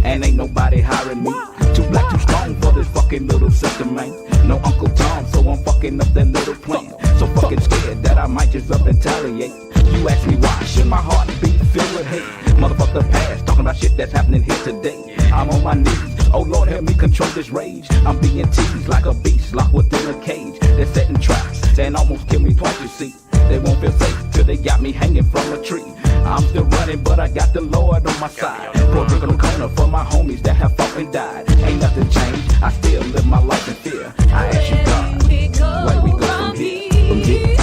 and ain't nobody hiring me. Too black, too strong for this fucking little system, man. No Uncle Tom, so I'm fucking up that little plan. So fucking scared that I might just up and retaliate. You ask me why should my heart be filled with hate? Motherfuck the past, talking about shit that's happening here today. I'm on my knees, oh Lord help me control this rage. I'm being teased like a beast locked within a cage. They're setting traps and almost kill me twice, you see. They won't feel safe till they got me hanging from a tree. I'm still running, but I got the Lord on my side. Pour a drink on the corner for my homies that have fought and died. Ain't nothing changed, I still live my life in fear. I ask you God, where do we go from here? From here.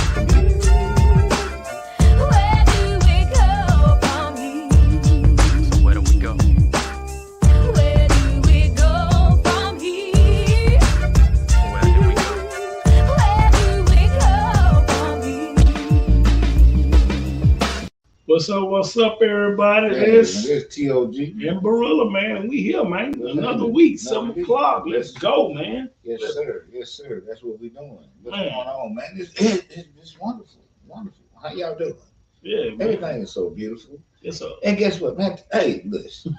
What's up, everybody? Hey, this T.O.G. and Barilla, man. We here, man. Another week, 7 o'clock. Let's go, man. Yes, sir. Yes, sir. That's what we doing. What's going on, man? It's wonderful. Wonderful. How y'all doing? Yeah, man. Everything is so beautiful. Yes, sir. And guess what, man? Hey, listen.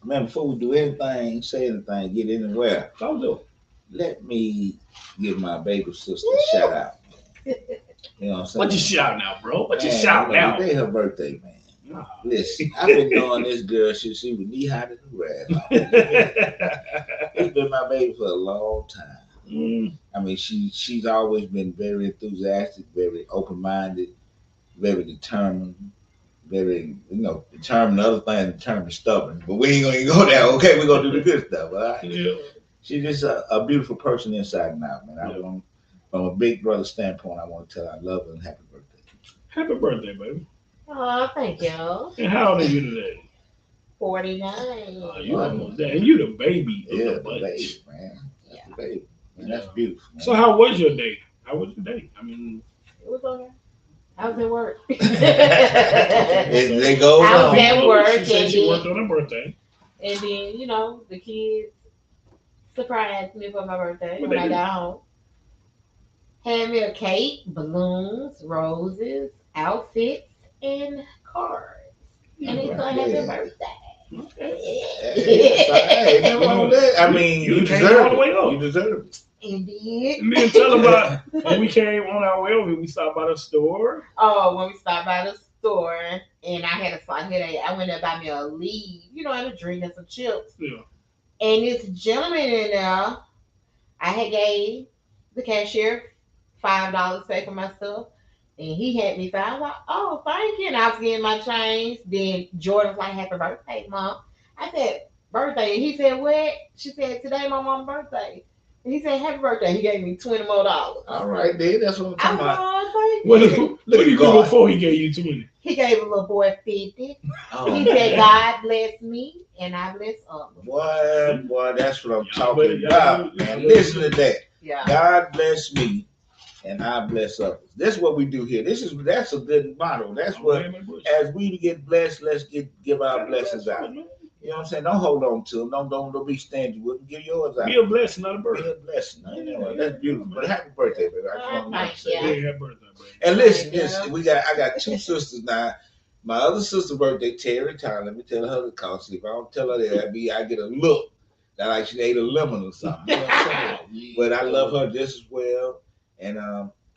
Man, before we do anything, say anything, get anywhere, Don't do it. let me give my baby sister a shout out. You know what I'm saying? What you shouting out, bro? What you Man, shouting out? Today her birthday, man. Nah. Listen, I've been knowing this girl since she was knee high to the grass. It's been my baby for a long time. I mean, she's always been very enthusiastic, very open-minded, very determined, very, determined. The other thing, determined, stubborn. But we ain't gonna go there. Okay, we're gonna do the good stuff. All right. Yeah. She's just a beautiful person inside and out, man. From a big brother standpoint, I want to tell her I love her and happy birthday. Happy birthday, baby. Oh, thank you. And how old are you today? 49. You almost there. And you the baby of Yeah, the the bunch. baby, man. That's the baby. Man, that's beautiful. Man. So how was your day? How was your day? I mean, It was okay. I was at work. They go I was on. at work. She said she worked on her birthday. And then, the kids surprised me for my birthday What when they I do? got home. Had me a cake, balloons, roses, outfits, and cards. And they said happy birthday. Hey, nothing wrong with that. I mean, You you came deserve all the way it. up. You deserve it. Indeed. And then tell about when we came on our way over, we stopped by the store. Oh, when we stopped by the store and I had a slight headache, I went there buy me a leaf, and a drink and some chips. Yeah. And this gentleman in there, I had gave the cashier $5 to pay for my stuff. And he had me $5. I was like, oh, thank you. And I was getting my change. Then Jordan was like, happy birthday, Mom. I said, birthday. And he said, what? She said, today my mom's birthday. And he said, happy birthday. He gave me $20 more. All right, dude. That's what I'm talking about. Oh, What thank did you. what did you do God. before he gave you 20? He gave a little boy 50. Oh, He said, God bless me and I bless others. boy, that's what I'm Y'all talking better- about, y'all- man. Listen to that. Yeah. God bless me and I bless others. That's what we do here. That's a good motto. That's what, as we get blessed, let's give our blessings out. You know what I'm saying? Don't hold on to them. Don't be stingy with them. Give yours out. Be a blessing, not a Be burden. a blessing. You know, that's beautiful. But happy birthday, baby. I just want to Thank say you. that. Yeah, happy birthday, baby. And listen, Yeah. I got two sisters now. My other sister's birthday, Terry Tyler. Let me tell her the cause. If I don't tell her that, I get a look that like she ate a lemon or something. You know what I'm saying? But I love her just as well. And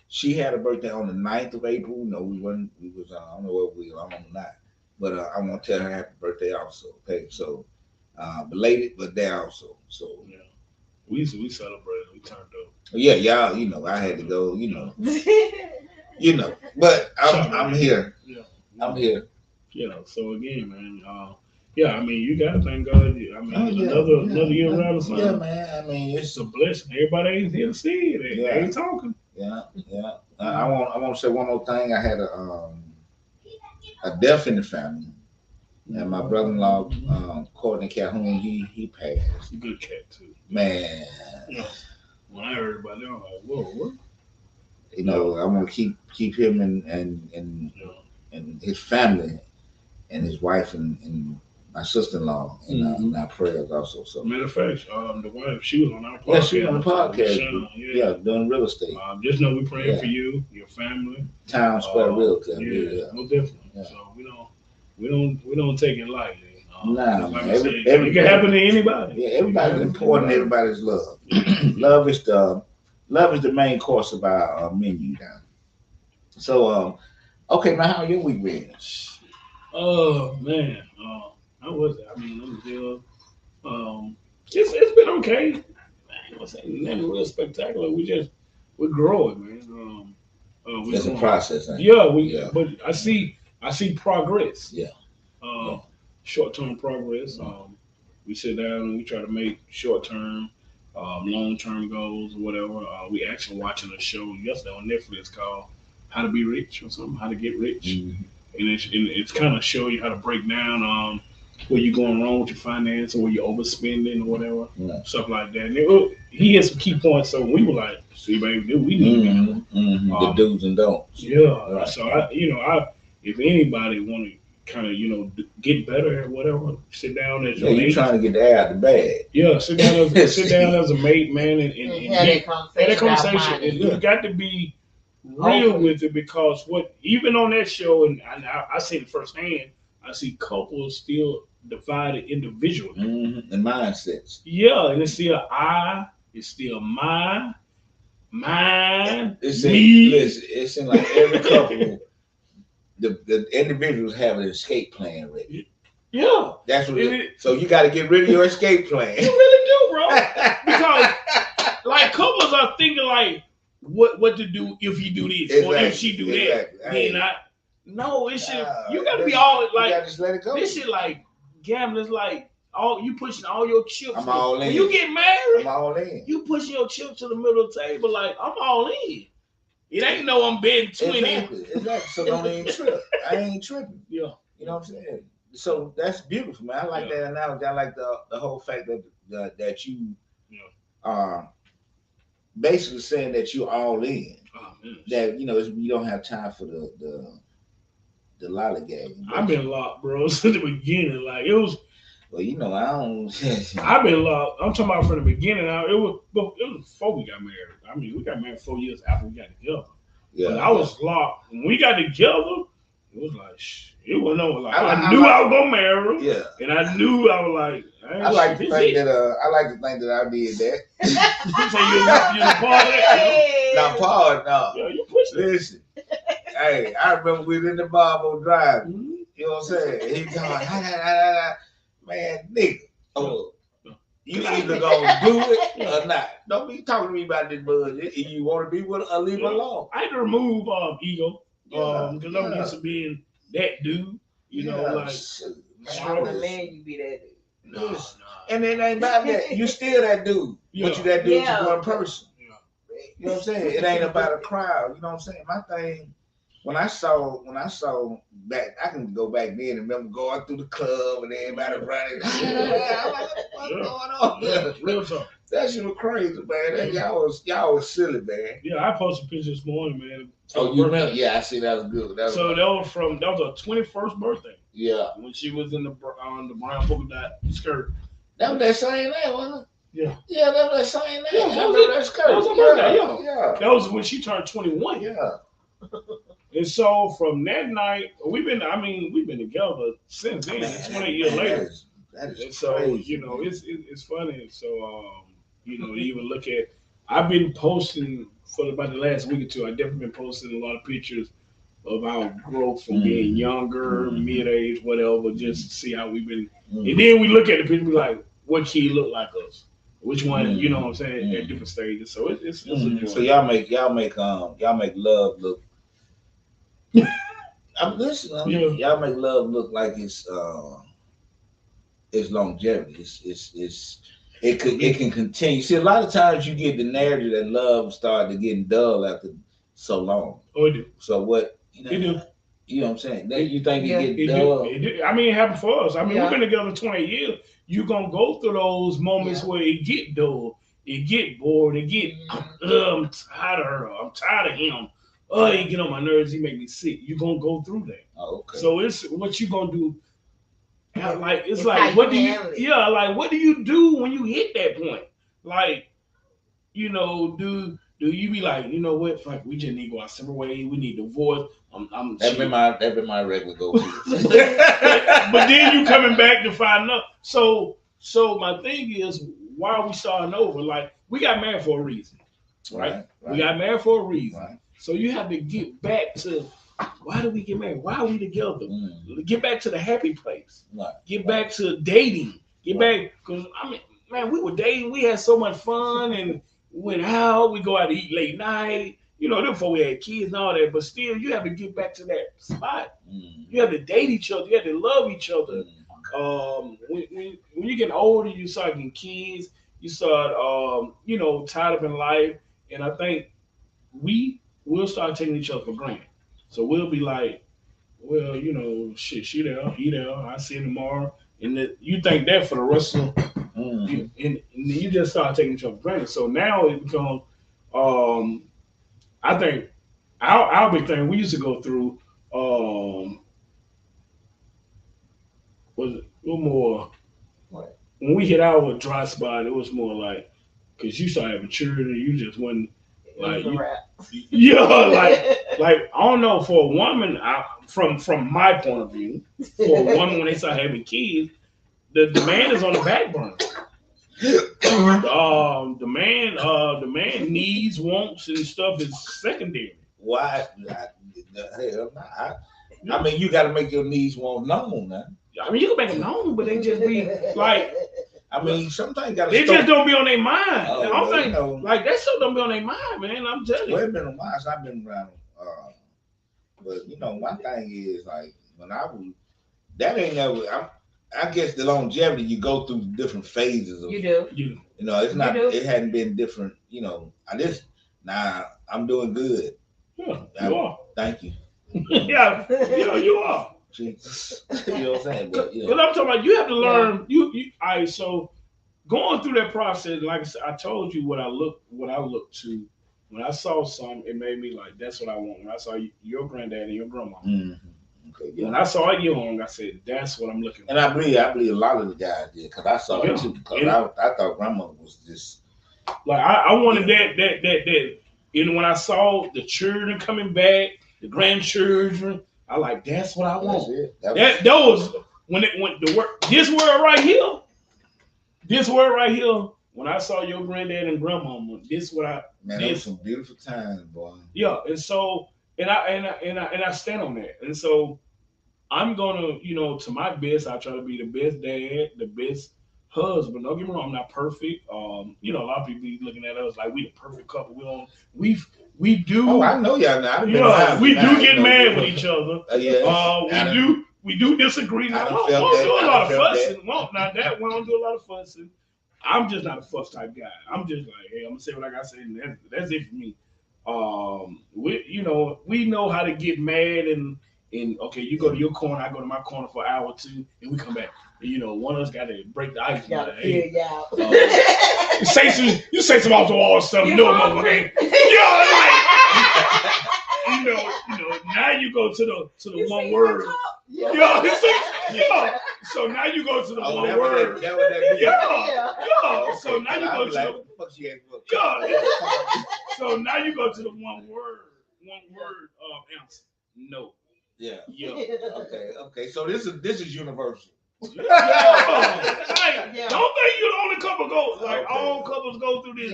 she had a birthday on the 9th of April. No, we was I don't know what we were on the 9th. But I want to tell her happy birthday also. Okay, so belated, but there also. So Yeah. We celebrated. We turned up. yeah, y'all, I had to go, But I'm here. Yeah. I'm here. So again, man, I mean, you gotta thank God. I mean, another year around or something. Yeah, man. I mean, It's a blessing. Everybody ain't here to see it. They ain't talking. Yeah. I want to say one more thing. I had a death in the family, and my brother-in-law, Courtney Calhoun, he passed. He's a good cat too. Man, Yeah. When I heard about that, I'm like, whoa, what? I want to keep him and his family and his wife and my sister-in-law in our prayers also. So Matter of fact, the wife, she was on our podcast. yeah, she was on the podcast. Shanna, Yeah, doing real estate. Just know we're praying for you, your family. Town Square Realty. Yeah, most definitely. Yeah. So we don't take it lightly. Nah, like man. I said, it can happen to anybody. Yeah, everybody's important. Everybody's love. Love is the main course of our menu now. So, okay, man, how your week been? Oh man, how was it? I mean, let me tell. It's been okay. I ain't gonna say nothing real spectacular. We're growing, man. We're It's a growing. process, ain't it? Yeah, Yeah. but I see progress. Yeah. Uh, Short term progress. We sit down and we try to make short term, long term goals or whatever. We actually watching a show yesterday on Netflix called How to Be Rich or something. How to Get Rich, and it's kind of show you how to break down where you're going wrong with your finance or where you're overspending or whatever, stuff like that. And he had some key points, so we were like, "See, baby, we need to be doing the do's and don'ts." Yeah. Right. So if anybody want to kind of get better at whatever, sit down as your you're mate. trying to get the air out the bag. Yeah, sit down as a mate, man, and have that conversation. And you got to be real with it because even on that show, and I see it firsthand. I see couples still divided individually. And mindsets. Yeah, and it's still it's still mine, Listen, me. it seems like every couple, the individuals have an escape plan ready. Yeah, that's what. So you got to get rid of your escape plan. You really do, bro. Because like couples are thinking like what to do if you do this or if she do that. Then no, it should. You got to be all like. You gotta just let it go. This shit like gambling. Like you pushing all your chips. I'm all in. When you get married, I'm all in. You pushing your chips to the middle of the table. Like I'm all in. It ain't no I'm betting 20. Exactly. So don't even trip. I ain't tripping. Yeah. You know what I'm saying? So that's beautiful, man. I like that analogy. I like the whole fact that you are basically saying that you're all in. Oh, that you don't have time for the lollygagging. I've been locked, bro, since the beginning. Like it was. Well, I don't. I've been locked. I'm talking about from the beginning. It was before we got married. I mean, we got married 4 years after we got together. Yeah. But I was locked when we got together. It was like it wasn't over. Like I knew I was gonna marry her. Yeah. And I knew I was like. I like to think that I did that. So you're a part of that? Not part, no. Yeah, you pushed it. Listen. Hey, I remember we was in the bar drive. You know what I'm saying? He going, man, nigga. You either gonna do it or not. Don't be talking to me about this budget. If you want to be with her, leave her alone. I had to remove ego. Because I'm used to being that dude. You know, like. How would a man you be that dude? No. And it ain't about that. You still that dude. But you that dude to one person. You know what I'm saying? It ain't about a crowd. You know what I'm saying? My thing, when I saw back, I can go back then and remember going through the club and everybody running. I'm like, what's going on? Yeah, real talk. That shit was crazy, man. Y'all was silly, man. Yeah, I posted pictures this morning, man. Oh, you remember? Yeah, I see. That was good. That was her 21st birthday. Yeah. When she was in the brown polka dot skirt. That was that same night, wasn't it? Yeah. Yeah, that was that same night. Yeah, that was her birthday. Yeah. That was when she turned 21. Yeah. And so from that night, we've been together since then. 28 years later. That is and so crazy. It's funny. So even look at. I've been posting for about the last week or two. I've definitely been posting a lot of pictures of our growth from being younger, mid-age, whatever, just to see how we've been. And then we look at the picture, we like, what kid look like us? Which one, you know what I'm saying, at different stages. So it's a joy. So y'all make love look. I'm listening. Y'all make love look like it's longevity. It can continue. See, a lot of times you get the narrative that love started getting dull after so long. Oh, it do. So what? It do. You know what I'm saying? You think it get dull? I mean, it happened for us. I mean, we've been together 20 years. You're going to go through those moments where it get dull. It get bored. It get, I'm tired of her. I'm tired of him. Oh, he get on my nerves. He make me sick. You're going to go through that. Oh, okay. So it's what you going to do. It's like what do you do when you hit that point? Like, do Do you be like, you know what? Fuck, we just need to go our separate ways. We need divorce. That been my regular go to. But then you coming back to find out. So my thing is, why are we starting over? Like we got married for a reason, right? We got married for a reason. Right. So you have to get back to why did we get married? Why are we together? Get back to the happy place. Right. Get back to dating. Get back because I mean, man, we were dating. We had so much fun and went out. We go out to eat late night. You know, before we had kids and all that. But still, you have to get back to that spot. You have to date each other. You have to love each other. When you get older, you start getting kids. You start, you know, tied up in life. And I think we'll start taking each other for granted. So we'll be like, well, you know, shit, she there, he there. I see him tomorrow. And you think that for the rest of and you just start taking each other for granted. So now it becomes, I think our big thing we used to go through was more What? when we hit our dry spot. It was more like because you started having children, you just wasn't like yeah, like I don't know for a woman. From my point of view, for a woman when they start having kids, the man is on the back burner. The man needs, wants, and stuff is secondary. Why? Hell, I mean, you got to make your needs known now. I mean, you can make them known, but they just be like. I mean, sometimes you got to. They just don't be on their mind. Oh, I'm thinking, you know, like that stuff don't be on their mind, man. I'm telling you. Well, it's been a while since I've been around. But you know, one thing is like when I was, that ain't never. I guess the longevity you go through different phases of. You do. You know, it's not. It hadn't been different. You know, I'm doing good. Yeah, you are. Thank you. yeah, you are. You know what I'm saying? But I'm talking about you have to learn. Yeah. So going through that process, like I said, I told you what I looked to. When I saw something, it made me like, that's what I want. When I saw your granddad and your grandma. Okay, yeah. When I saw Young, I said, that's what I'm looking for. And I believe a lot of the guys did because I saw it too. Because I thought grandma was just like I wanted that. And when I saw the children coming back, the grandchildren, I like that's what I want. That was when it went to work. This word right here. When I saw your granddad and grandmama, this what I those some beautiful times, boy. Yeah, and so and I stand on that, and so I'm gonna, to my best, I try to be the best dad, the best husband. Don't get me wrong, I'm not perfect. A lot of people be looking at us like we the perfect couple. We do. Oh, I know y'all now. We do get mad with each other. We do disagree. We don't do a lot of fussing. We don't do a lot of fussing. I'm just not a fuss type guy. I'm just like, hey, I'm gonna say what I gotta say, and that's it for me. We know how to get mad and okay, you go to your corner, I go to my corner for an hour or two, and we come back. And, one of us got to break the ice. Hey, you say some off the wall stuff. No, motherfucker. Now you go to the one word. So now you go to the one word. So now you go to So now you go to the one word answer. No. Yeah. Okay. So this is universal. Don't think you're the only couple go. Like all couples go through this,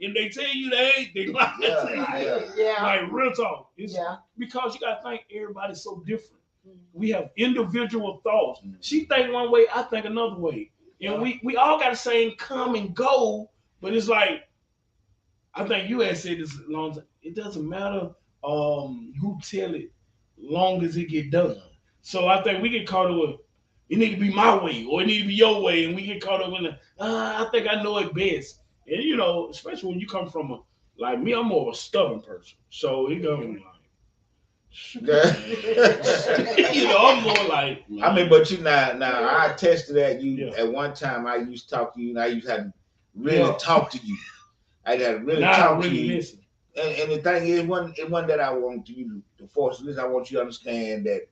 and they tell you they lie. Like real talk. Because you gotta think everybody's so different. We have individual thoughts. She think one way, I think another way, and we all got the same come and go. But it's like I think you had said this a long time. It doesn't matter who tell it, long as it get done. So I think we get caught up with it need to be my way or it need to be your way, and we get caught up in I think I know it best. And especially when you come from like me, I'm more of a stubborn person. So it goes I'm more like I mean, but now I attest to that. At one time I used to talk to you, and I used to have to really talk to you. I got to really talk to you. Listen. And the thing is, it wasn't that I want you to force this. I want you to understand that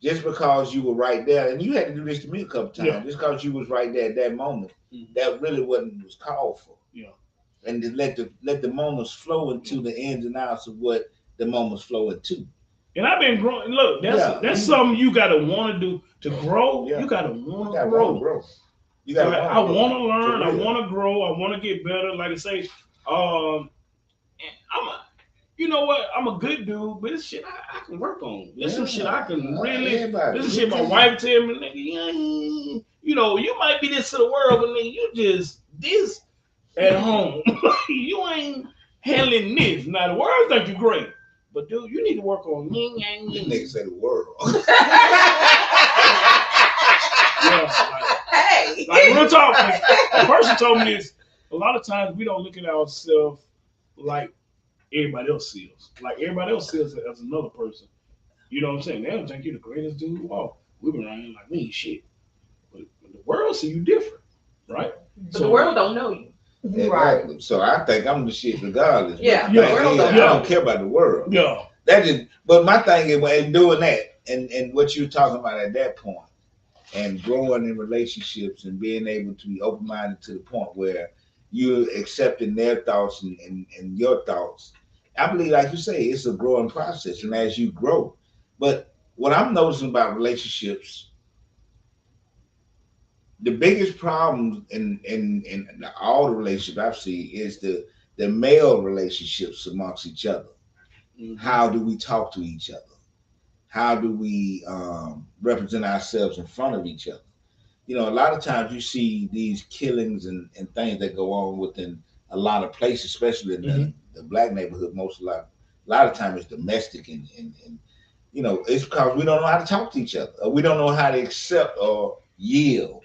just because you were right there, and you had to do this to me a couple times, just because you was right there at that moment, that really was called for. Yeah. and to let the moments flow into the ins and outs of what the moments flow into. And I've been growing. Look, that's something you gotta want to do to grow. Yeah. You gotta want You to gotta grow. want to grow. You gotta Like, want I to grow. want to learn. For I real. want to grow. I want to get better. Like I say, and I'm a, you know what? I'm a good dude, but this shit I can work on. There's some shit I can really. Everybody. This is shit my wife tell me, nigga. You know, you might be this to the world, but nigga, you just this at home. You ain't handling this. Now the world think you great, but dude, you need to work on yin yang This yin. nigga say the world. Hey. Like real talk, a person told me this. A lot of times we don't look at ourselves like everybody else sees us. Like everybody else sees us as another person. You know what I'm saying? They don't think you're the greatest dude. Oh, we've been around here like we ain't shit. But the world see you different, right? But the world don't know you. Exactly. So I think I'm the shit regardless. Yeah, But the thing world is, don't I know. don't care about the world. Yeah. That is, but my thing is, when doing that, and what you're talking about at that point, and growing in relationships and being able to be open minded to the point where you're accepting their thoughts and your thoughts. I believe, like you say, it's a growing process, and as you grow. But what I'm noticing about relationships, the biggest problem in all the relationships I've seen is the male relationships amongst each other. Mhm. How do we talk to each other? How do we represent ourselves in front of each other? You know, a lot of times you see these killings and things that go on within a lot of places, especially in the black neighborhood. A lot of time it's domestic, and you know, it's because we don't know how to talk to each other. Or we don't know how to accept or yield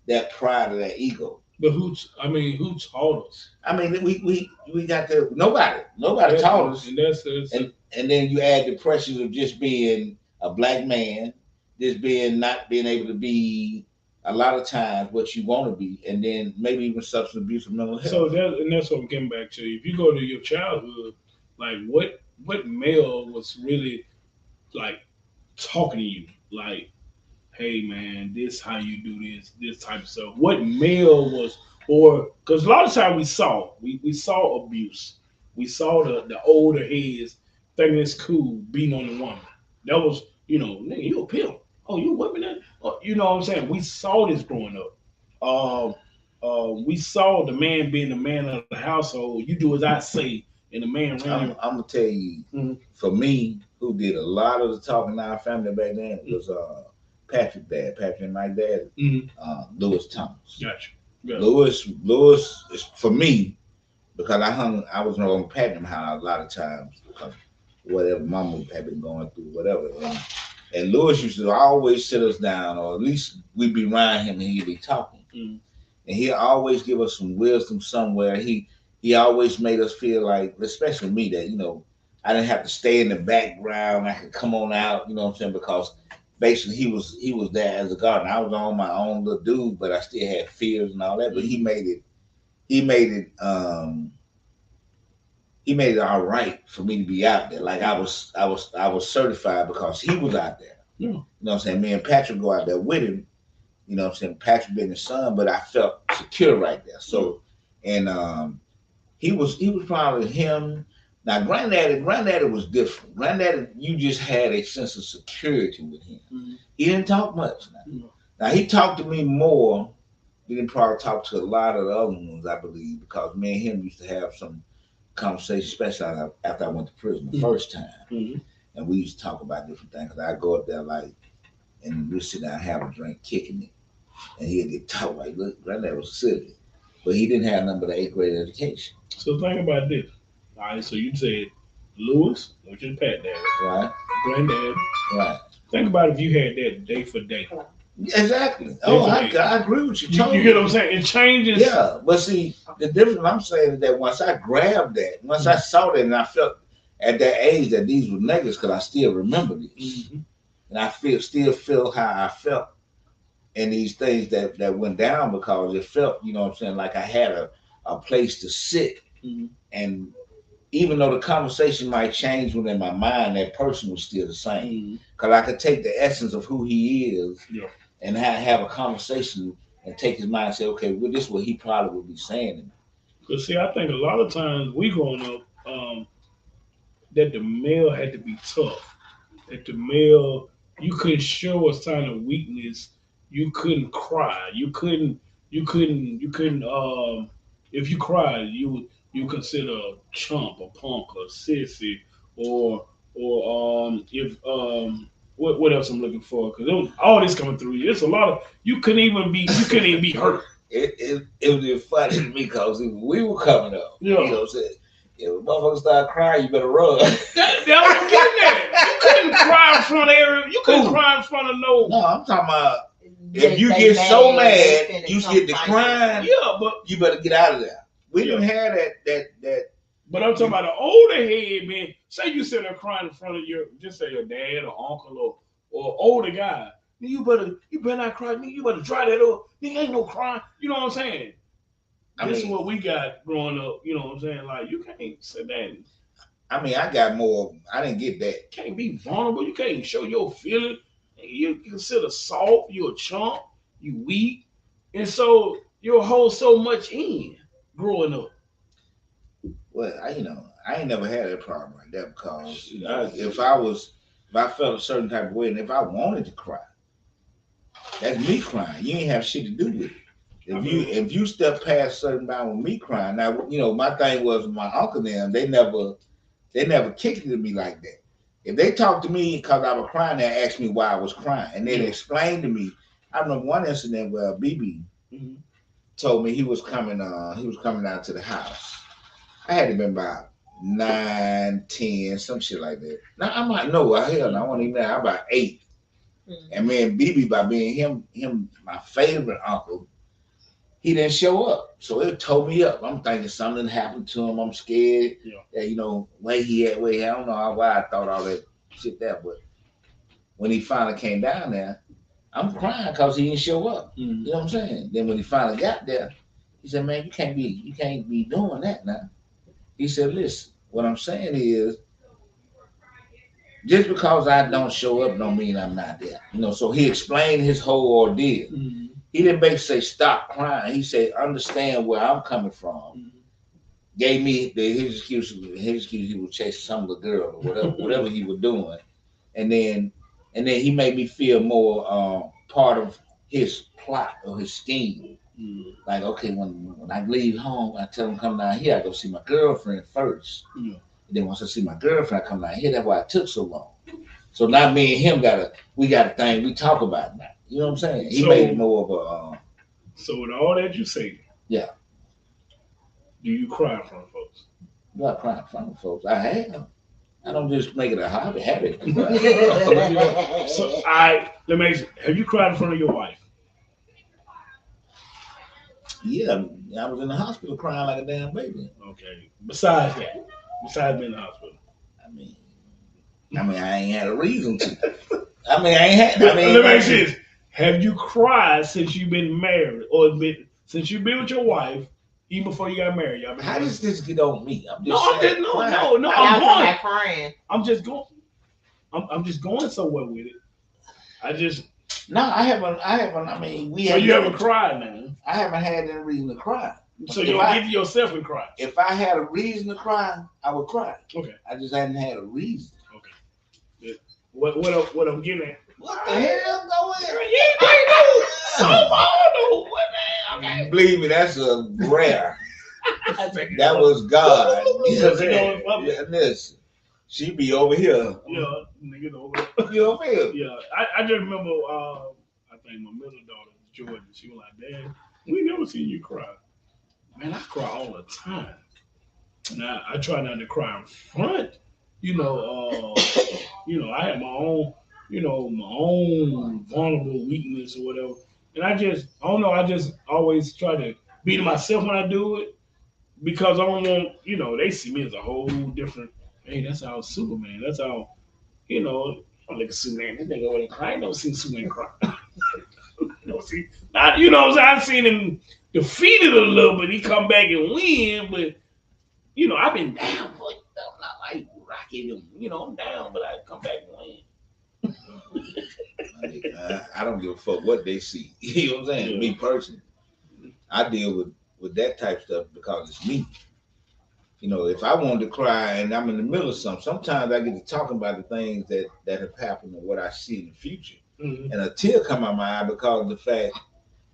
that pride or that ego. But who taught us? I mean, we got to nobody taught us, And that's and then you add the pressures of just being a black man, just being not being able to be a lot of times what you want to be, and then maybe even substance abuse or mental health. so that's what I'm getting back to. If you go to your childhood, like what male was really like talking to you, like, hey man, this how you do this type of stuff. What male was, or because a lot of times we saw abuse, we saw the older heads thinking it's cool beating on the woman. That was, nigga, you a pimp. Oh, you whipping that? Oh, you know what I'm saying? We saw this growing up. We saw the man being the man of the household. You do as I say, and the man ran. I'm gonna tell you, Mhm. for me, who did a lot of the talking in our family back then was Patrick and my dad, Mhm. Lewis Thomas. Gotcha. Yeah. Lewis is for me because I was on Patrick house a lot of times because whatever mama had been going through, whatever. And Lewis used to always sit us down, or at least we'd be around him and he'd be talking. Mhm. And he'd always give us some wisdom somewhere. He always made us feel like, especially me, that I didn't have to stay in the background. I could come on out, you know what I'm saying? Because basically he was there as a gardener. I was on my own little dude, but I still had fears and all that. But he made it all right for me to be out there. Like I was certified because he was out there. Yeah. You know what I'm saying? Me and Patrick go out there with him. You know what I'm saying? Patrick being his son, but I felt secure right there. So, and he was probably him. Now, granddaddy was different. Granddaddy, you just had a sense of security with him. Mhm. He didn't talk much. Mhm. Now he talked to me more. He didn't probably talk to a lot of the other ones, I believe, because me and him used to have some conversation, especially after I went to prison the first time. Mhm. And we used to talk about different things. Cause I go up there and we'd sit down and have a drink, kicking it. And he'd get talk like, look, granddad was silly. But he didn't have nothing but an 8th grade education. So think about this. All right, so you said Lewis, which is Pat Dad, Right? Granddad. Right. Think about if you had that day for day. Exactly. Oh, I agree with you. You get what I'm saying? It changes. Yeah, but see, the difference I'm saying is that once I grabbed that, once I saw that, and I felt at that age that these were niggas, because I still remember these, and I still feel how I felt in these things that went down because it felt, you know what I'm saying, like I had a place to sit, and even though the conversation might change within my mind, that person was still the same, because I could take the essence of who he is. Yeah. And have a conversation and take his mind and say, okay, well, this is what he probably would be saying to me. But see, I think a lot of times we growing up, that the male had to be tough. That the male, you couldn't show a sign of weakness. You couldn't cry. You couldn't. If you cried, you consider a chump, a punk, a sissy, or if what else I'm looking for? Because all this coming through you. It's a lot of you couldn't even be hurt. It was just funny to me because we were coming up. Yeah. You know what I'm saying? If a motherfucker start crying, you better run. That was I'm getting at. You couldn't cry in front of every. You couldn't Who? cry in front of no. No, I'm talking about They- if you they get so they mad, finna you come get to fight crying, Yeah, but you better get out of there. We Yeah. didn't have that. But I'm talking about an older head, man. Say you sitting there crying in front of your, just say your dad or uncle or older guy. You better not cry. Nigga, you better dry that up. Nigga, ain't no crying. You know what I'm saying? This is what we got growing up. You know what I'm saying? Like you can't sit there. And, I got more. I didn't get that. can't be vulnerable. You can't show your feeling. You consider soft. You a chump. You weak, and so you'll hold so much in growing up. Well, I ain't never had that problem like that because Nice. if I felt a certain type of way and if I wanted to cry, that's me crying. You ain't have shit to do with it. If you step past a certain bound with me crying, now my thing was my uncle and them, they never kicked it to me like that. If they talked to me because I was crying, they asked me why I was crying, and they'd explain to me. I remember one incident where BB Mhm. told me he was coming out to the house. I had to been about 9, 10, some shit like that. Now I might know. Hell, I wasn't even there. I'm about 8. And me and BB, by being him, my favorite uncle, he didn't show up. So it tore me up. I'm thinking something happened to him. I'm scared. Yeah. That where he at. I don't know why I thought all that shit there, but when he finally came down there, I'm crying because he didn't show up. Mhm. You know what I'm saying? Then when he finally got there, he said, "Man, you can't be doing that now." He said, "Listen, what I'm saying is, just because I don't show up don't mean I'm not there." So he explained his whole ordeal. Mhm. He didn't basically say stop crying. He said, understand where I'm coming from. Mhm. Gave me his excuse. He was chasing some little girl or whatever he was doing, and then he made me feel more part of his plot or his scheme. Mhm. Like, okay, when I leave home, I tell him come down here. I go see my girlfriend first. Yeah. And then once I see my girlfriend, I come down here. That's why it took so long. So now me and him we got a thing we talk about now. You know what I'm saying? He So- made it more of a So with all that you say, Yeah. do you cry in front of folks? I'm not crying in front of folks. I have. I don't just make it a habit. So let me ask you, have you cried in front of your wife? Yeah, I was in the hospital crying like a damn baby. Okay. Besides being in the hospital. I mean, I ain't had a reason to. I ain't had. Let me ask you this. Have you cried since you've been married since you've been with your wife, even before you got married? Y'all been How does this get on me? I'm No, just I'm saying, just crying. no. Y'all I'm talking going. about crying. I'm just going. I'm just going somewhere with it. No, I haven't. I mean, So you haven't cried now. I haven't had any reason to cry. So you don't get to yourself and cry. If I had a reason to cry, I would cry. Okay. I just hadn't had a reason. Okay. What I'm getting at? What the hell going on? Yeah, so long, what man? Okay. Believe me, that's a rare. That was God. You know what I'm saying? Yeah, listen, she be over here. Yeah, nigga over. You over here. Yeah, I just remember. I think my middle daughter, Jordan, she was like, "Dad, we never seen you cry." Man, I cry all the time. Now I try not to cry in front. I have my own, my own vulnerable weakness or whatever. And I don't know. I just always try to be to myself when I do it because I don't want, they see me as a whole different. Hey, that's our Superman. That's our, I'm like a Superman. This nigga over there crying. I don't see Superman cry. See, what I'm saying? I've seen him defeated a little bit. He come back and win, but I've been down, but I'm not like rocking him. I'm down, but I come back and win. I don't give a fuck what they see. You know what I'm saying? Yeah. Me personally, I deal with with that type of stuff because it's me. You know, if I wanted to cry and I'm in the middle of something, sometimes I get to talking about the things that have happened and what I see in the future. Mm-hmm. And a tear come out my eye because of the fact,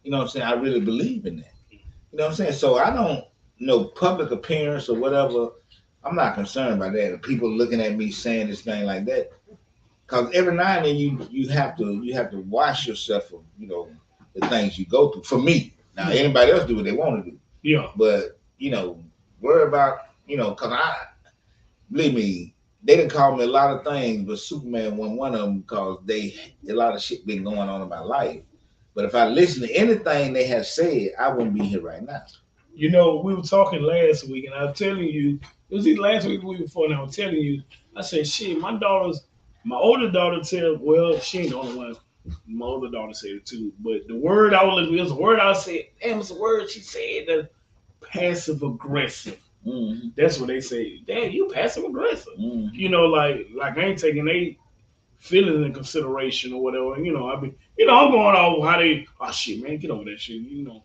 you know what I'm saying, I really believe in that. You know what I'm saying? So I don't know public appearance or whatever. I'm not concerned about that. People looking at me saying this thing like that. Because every now and then you have to wash yourself from, you know, the things you go through. For me. Now anybody else do what they want to do. Yeah. But, you know, worry about, you know, because believe me, they didn't call me a lot of things, but Superman wasn't one of them because a lot of shit been going on in my life. But if I listen to anything they have said, I wouldn't be here right now. You know, we were talking last week, and I was telling you, it was either last week or the week before, and I was telling you, I said, shit, my older daughter said, well, she ain't the only one. My older daughter said it too. But the word I was looking, it was a word I said, damn, it's a word she said, the passive aggressive. Mm-hmm. That's what they say. Damn, you passive aggressive. Mm-hmm. You know, like I ain't taking they feelings in consideration or whatever. You know, I mean, you know, I'm going off how they, oh shit, man, get over that shit. You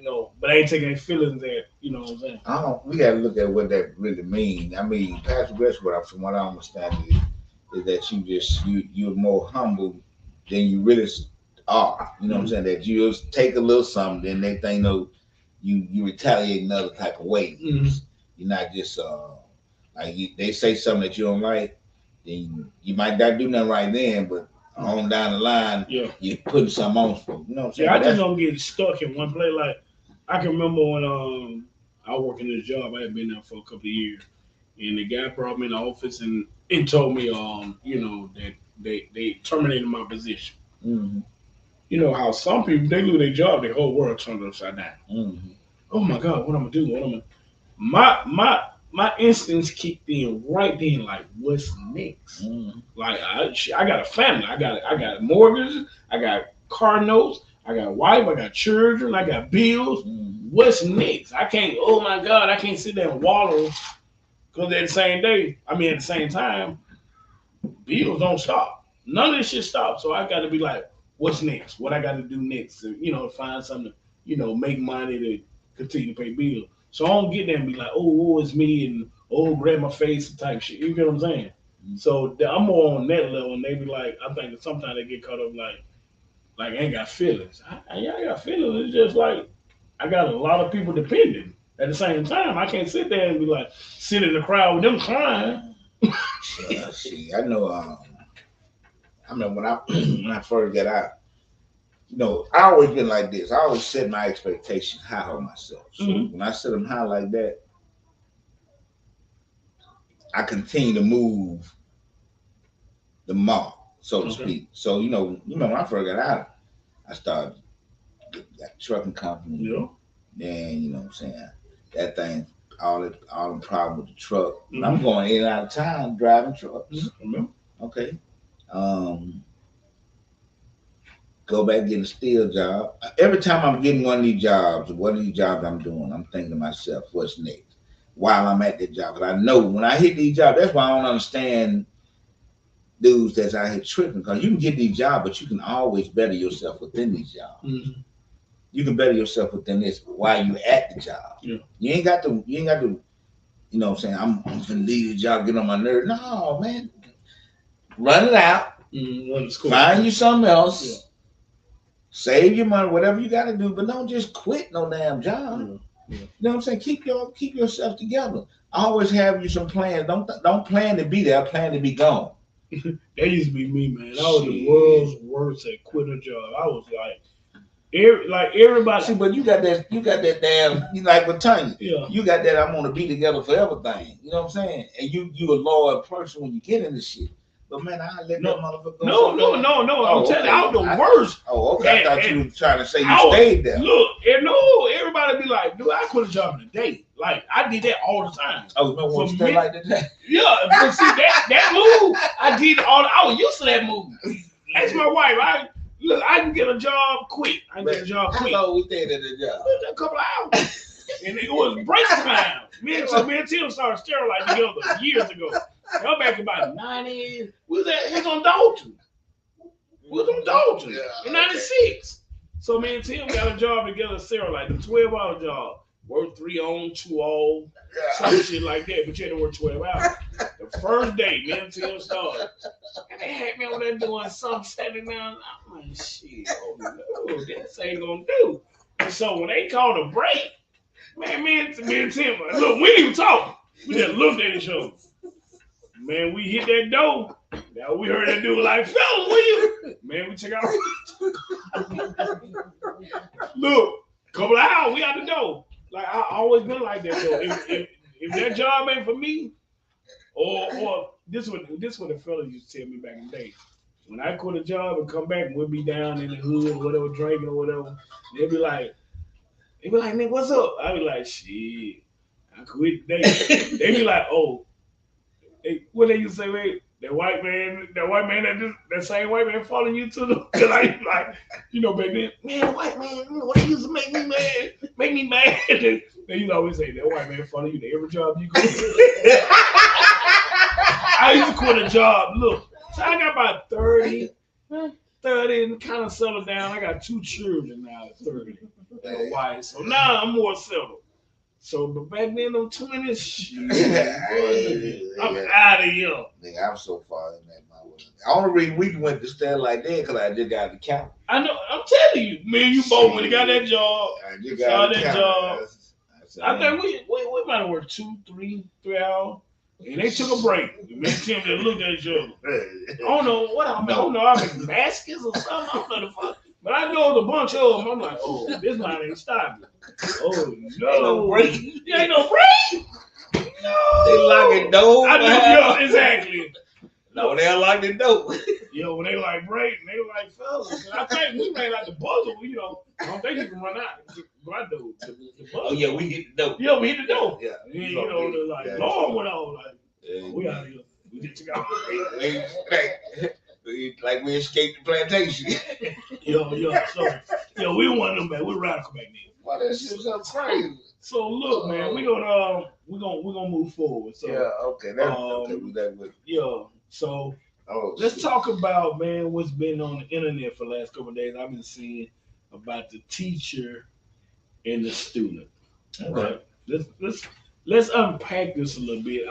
know, but I ain't taking any feelings there. You know what I'm saying? We got to look at what that really means. I mean, passive aggressive, from what I understand, is that you're more humble than you really are. You know what I'm saying? That you just take a little something, then they think, no, you retaliate another type of way. Mm-hmm. You're not just they say something that you don't like, then you might not do nothing right then, but on down the line, you're putting something on for. You know what I'm saying? Yeah, I just don't get stuck in one place. Like I can remember when I worked in this job, I had been there for a couple of years, and the guy brought me in the office and told me you know, that they terminated my position. Mm-hmm. You know how some people they lose their job, their whole world turned upside down. Mm-hmm. Oh my God, what am I gonna do? My instincts kicked in right then. Like, what's next? Mm-hmm. Like, I got a family. I got mortgages. I got car notes. I got a wife. I got children. I got bills. Mm-hmm. What's next? I can't. Oh my God, I can't sit there and wallow because at the same time, bills don't stop. None of this shit stops. So I got to be like, what's next? What I got to do next? To, you know, find something. You know, make money to continue to pay bills. So I don't get there and be like, oh, it's me, and grab my face type shit. You get what I'm saying? Mm-hmm. So I'm more on that level, and they be like, I think that sometimes they get caught up like I ain't got feelings. I got feelings. It's just like I got a lot of people depending. At the same time, I can't sit there and be like, sit in the crowd with them crying. See, I know. I mean, when I first got out, you know, I always been like this. I always set my expectations high on myself. So when I set them high like that, I continue to move the mark, so to speak. So you know, when I first got out, I started that trucking company. Yeah. Then you know what I'm saying, that thing, all the problem with the truck. I'm going in and out of town driving trucks. Okay. Go back getting a steel job. Every time I'm getting one of these jobs I'm doing, I'm thinking to myself, what's next? While I'm at that job. But I know when I hit these jobs, that's why I don't understand dudes that's out here tripping. Because you can get these jobs, but you can always better yourself within these jobs. Mm-hmm. You can better yourself within this while you at the job. Yeah. You ain't got to, you know what I'm saying, I'm gonna leave the job, get on my nerves. No, man. Run it out. Find you something else. Yeah. Save your money, whatever you got to do, but don't just quit no damn job. Yeah. You know what I'm saying? Keep yourself together. Always have you some plans. Don't plan to be there. Plan to be gone. That used to be me, man. I was the world's worst at quit a job. I was like everybody. See, but you got that damn. You like with Tanya. Yeah. You got that. I'm gonna be together forever thing. You know what I'm saying? And you a loyal person when you get into shit. But man, I let that motherfucker go. No. I'm telling you, I was the worst. Oh, okay. I thought you were trying to say you stayed there. Look, everybody be like, dude, I quit a job in a day. Like, I did that all the time. Oh, no one stay like that? Yeah, but see, that move, I did I was used to that move. That's my wife. I can get a job quick. How long we stayed at the job? A couple of hours. And it was break time. Me and Tim started sterilizing together years ago. Y'all back about 90s. We was on Dalton. In 96. So me and Tim got a job together, Sarah, like the 12-hour job. work 3 on, 2 off, some shit like that. But you had to work 12 hours. The first day, me and Tim started. And they had me over there doing something, sitting down. I'm like, shit, oh no, this ain't gonna do. And so when they called a break, man, me and Tim, look, we didn't even talk. We just looked at each other. Man, we hit that door. Now we heard that dude like, fella, will you? Man, we took out. Look, couple of hours, we out the door. Like I always been like that though. If that job ain't for me, or this what the fella used to tell me back in the day. When I quit a job and come back, we'll be down in the hood or whatever, drinking or whatever. They be like, man, what's up? I be like, shit, I quit today. They be like, oh, what they used to say, man, that same white man following you to the, cause I like, back then, man, white man, what they used to make me mad. They used to always say, that white man follow you to every job you go to. I used to quit a job. Look, so I got about 30 and kind of settled down. I got 2 children now at 30 and a wife. So now I'm more settled. So, but back then, them 20s, shit, I'm out of here. Nigga, I'm so far in that. The only reason we went to stand like that because I just got the count. I know. I'm telling you, me and you both when you got that job. I just got that job. I think we might have worked 2, 3 hours. And they took a break. Me and Tim just looked at each other. I don't know what I don't know. I'm in baskets or something. I don't know the fuck. But I know a bunch of them. I'm like, oh, this line ain't stopping. Oh no, ain't no break. There ain't no break. No. They locking doors. I know, exactly. No, they unlock the door. When they like break, they like fellas. I think we ran out the buzzer. I don't think you can run out. My door. Oh yeah, we hit the door. Yeah, we hit the door. Yeah. The alarm went off. Like, we out of here. We get to go. Like we escaped the plantation. So we want them back. We're radical back then. Why that shit so crazy? So look, man, we're gonna move forward. So okay. So let's talk about, man, what's been on the internet for the last couple of days. I've been seeing about the teacher and the student. All right. Let's unpack this a little bit.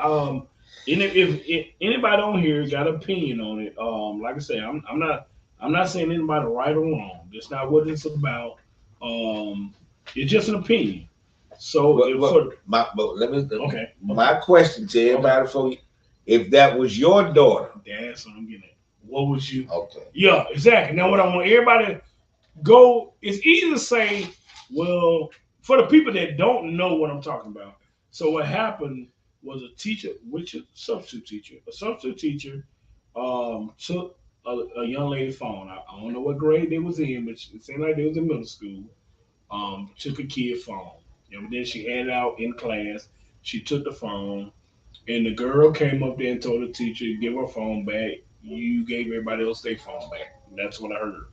And if anybody on here got an opinion on it, like I say, I'm not saying anybody right or wrong. That's not what it's about. It's just an opinion. So my question to everybody for you, if that was your daughter, that's what I'm getting at. What would you? Okay. Yeah, exactly. Now what I want everybody to go, it's easy to say, well, for the people that don't know what I'm talking about. So what happened was a teacher, which is a substitute teacher, took a young lady's phone. I don't know what grade they was in, but it seemed like they was in middle school. Took a kid's phone. And then she had it out in class. She took the phone, and the girl came up there and told the teacher, give her phone back. You gave everybody else their phone back. That's what I heard.